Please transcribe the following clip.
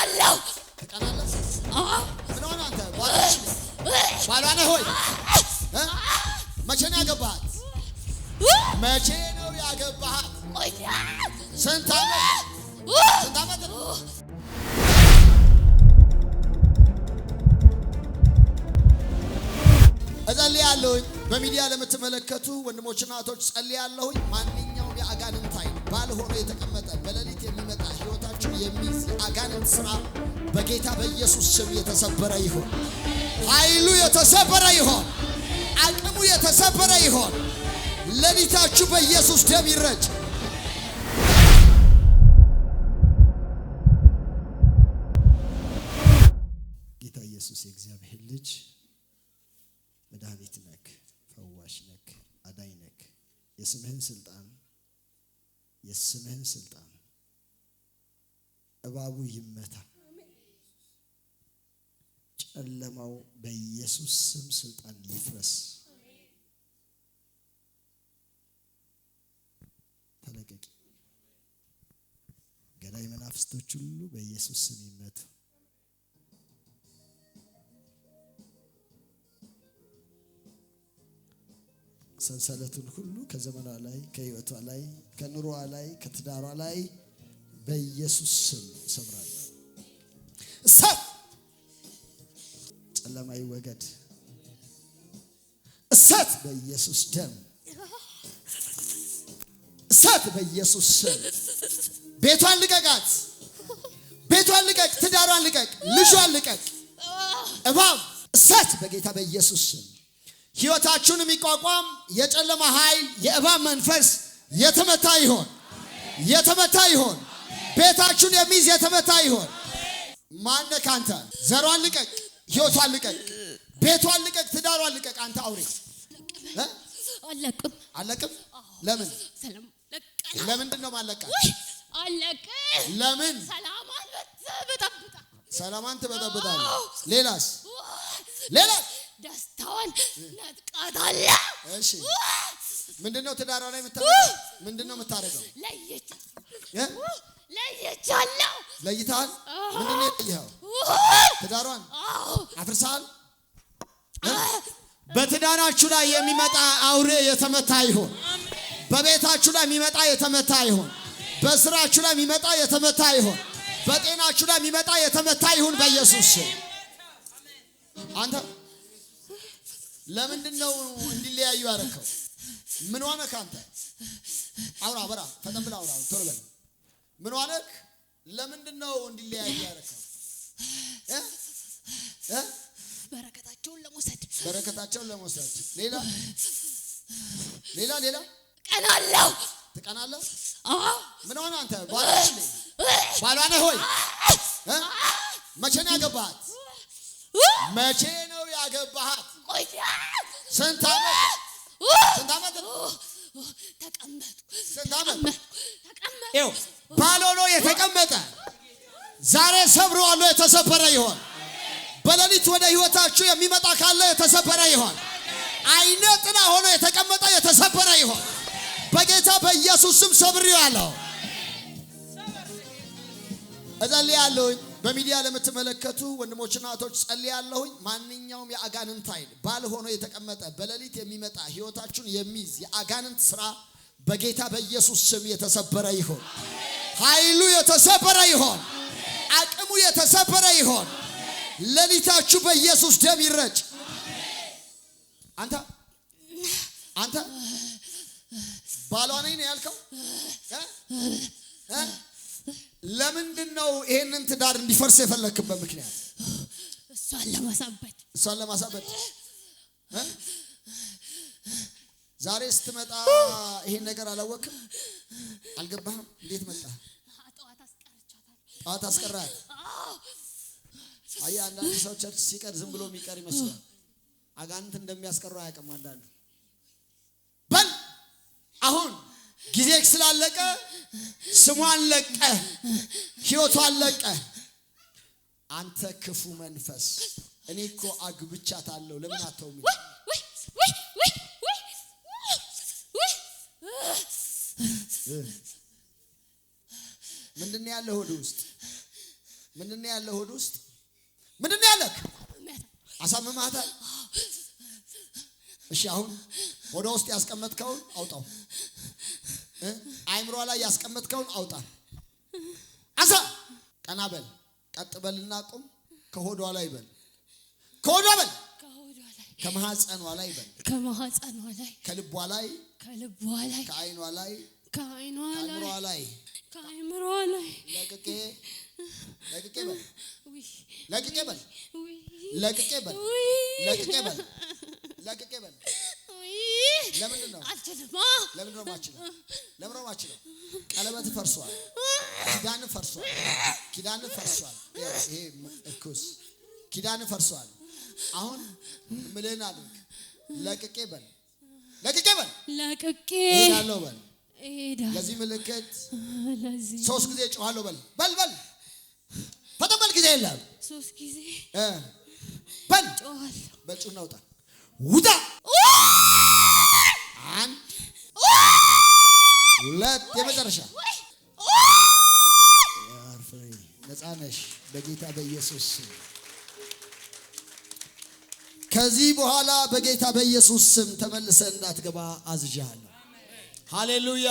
ቀናለሁ ምን ሆነ አንተ ባሏ ነህ ሆይ መቼ ነው ያገባሃት? መቼ ነው ያገባሃት? ስንት ዓመት ነው? እጸልያለሁ። በሚዲያ ለምትመለከቱ ወንድሞችና እህቶች ጸልያለሁ። ማንኛውም የአጋንንት ኃይል ባልሆነ የተቀመጠ በሌሊት የሚመጣ ህይወታችሁን የሚይዝ የአጋንንት ሥራ በጌታ በኢየሱስ ስም የተሰበረ ይሁን። ኃይሉ የተሰበረ ይሁን። አቅሙ የተሰበረ ይሁን። ሌሊታችሁ በኢየሱስ ደም ይረጭ። ጌታ ኢየሱስ የእግዚአብሔር ልጅ መድኃኒት ነክ፣ ፈዋሽ ነክ፣ አዳኝ ነክ። የስምህን ስልጣን እባቡ ይመታ። ጨለማው በኢየሱስ ስም ስልጣን ይፍረስ። ተለቀቂ። ገዳይ መናፍስቶች ሁሉ በኢየሱስ ስም ይመቱ። ሰንሰለቱን ሁሉ ከዘመኗ ላይ፣ ከህይወቷ ላይ፣ ከኑሮዋ ላይ፣ ከትዳሯ ላይ በኢየሱስ ስም ሰብራለሁ። እሳት ጨለማ ይወገድ። እሳት በኢየሱስ ደም፣ እሳት በኢየሱስ ስም። ቤቷን ልቀቃት። ቤቷን ልቀቅ፣ ትዳሯን ልቀቅ፣ ልጇን ልቀቅ። እባብ እሳት በጌታ በኢየሱስ ስም። ህይወታችሁን የሚቋቋም የጨለማ ኃይል፣ የእባብ መንፈስ የተመታ ይሆን፣ የተመታ ይሆን። ቤታችሁን የሚይዝ የተመታ ይሆን። ማነህ አንተ? ዘሯን ልቀቅ፣ ህይወቷን ልቀቅ፣ ቤቷን ልቀቅ፣ ትዳሯን ልቀቅ። አንተ አውሬ አለቅም። ለምን? ለምንድን ነው ማለቃት? ለምን? ሰላማን ትበጠብጣለህ። ሌላስ? ደስታዋን ነጥቃታለሁ። እሺ ምንድነው ትዳሯ ላይ የምታደርገው? ምንድነው የምታደርገው? ለይቻለሁ። ለይተሃል? ምንድነው የለየኸው? ትዳሯን አፍርሰሃል? በትዳራችሁ ላይ የሚመጣ አውሬ የተመታ ይሁን። በቤታችሁ ላይ የሚመጣ የተመታ ይሁን። በስራችሁ ላይ የሚመጣ የተመታ ይሁን። በጤናችሁ ላይ የሚመጣ የተመታ ይሁን በኢየሱስ ስም። አንተ ለምንድን ነው እንዲለያዩ ያደረከው? ምን ሆነህ አንተ? አውራ በራ ፈጠን ብለህ አውራ ቶሎ በል። ምን ሆነህ? ለምንድን ነው እንዲለያዩ ያደረከው? በረከታቸውን ለመውሰድ ሌላ ቀናለሁ። ትቀናለህ? አዎ። ምን ሆነህ አንተ? ባሏ ነህ ሆይ መቼ ነው ያገባሃት? መቼ ነው ያገባሃት? ስንት ዓመት ነው? ተቀመጥኩ። ባል ሆኖ የተቀመጠ ዛሬ ሰብረዋለሁ። የተሰበረ ይሆን። በሌሊት ወደ ህይወታችሁ የሚመጣ ካለ የተሰበረ ይሆን። አይነ ጥላ ሆኖ የተቀመጠ የተሰበረ ይሆን። በጌታ በኢየሱስ ስም ሰብሬዋለሁ። እጸልያለሁ። በሚዲያ ለምትመለከቱ ወንድሞችና እህቶች ጸልያለሁ። ማንኛውም የአጋንንት ኃይል ባልሆነ የተቀመጠ በሌሊት የሚመጣ ህይወታችሁን የሚይዝ የአጋንንት ሥራ በጌታ በኢየሱስ ስም የተሰበረ ይሆን። ኃይሉ የተሰበረ ይሆን። አቅሙ የተሰበረ ይሆን። ሌሊታችሁ በኢየሱስ ደም ይረጭ። አንተ ባሏ ነኝ ነው ያልከው? ለምንድን ነው ይሄንን ትዳር እንዲፈርስ የፈለክበት ምክንያት? እሷን ለማሳበድ። ዛሬ ስትመጣ ይሄን ነገር አላወቅም? አልገባህም? እንዴት መጣ? ጠዋት አስቀራት። አየህ፣ አንዳንድ ሰው ቸርች ሲቀር ዝም ብሎ የሚቀር ይመስላል። አጋንንት እንደሚያስቀሩ አያውቅም። አንዳንዱ በል አሁን ጊዜ ስላለቀ ስሟን ለቀ፣ ህይወቷን ለቀ። አንተ ክፉ መንፈስ እኔ እኮ አግብቻታለሁ ለምን አተውም? ምንድነው ያለው ሆድ ውስጥ? ምንድነው ያለው ሆድ ውስጥ? ምንድነው ያለክ? አሳምማታል። እሺ አሁን ሆዷ ውስጥ ያስቀመጥከውን አውጣው። አይምሯ ላይ ያስቀመጥከውን አውጣ። አሳ ቀና በል፣ ቀጥ በልና ቁም። ከሆዷ ላይ በል፣ ከሆዷ በል፣ ከማህፀኗ ላይ በል፣ ከማህፀኗ ላይ፣ ከልቧ ላይ፣ ከልቧ ላይ፣ ከአይኗ ላይ፣ ከአይኗ ላይ፣ ከአይምሯ ላይ ለቅቄ ለቅቄ በል፣ ለቅቄ በል፣ ለቅቄ በል፣ ለቅቄ በል፣ ለቅቄ በል። ለምንድን ነው ማችለው? ለምንድን ነው ማችለው? ቀለበት ፈርሷል፣ ኪዳን ፈርሷል፣ ኪዳን ፈርሷል። ይሄ እኩስ ኪዳን ፈርሷል። አሁን ምልህን አድርግ። ለቅቄ በል፣ ለቅቄ በል፣ ለቅቄ እሄዳለሁ በል። ለዚህ ምልክት 3 ጊዜ ጮሃለሁ በል። በል በል ፈጠን በል፣ ጊዜ የለም። 3 ጊዜ በል ጮሃለሁ። በጩና ውጣ፣ ውጣ። 1 2 የመጨረሻ ነፃ ነሽ በጌታ በኢየሱስ። ከዚህ በኋላ በጌታ በኢየሱስ ስም ተመልሰህ እንዳትገባ አዝዣለሁ። ሃሌሉያ።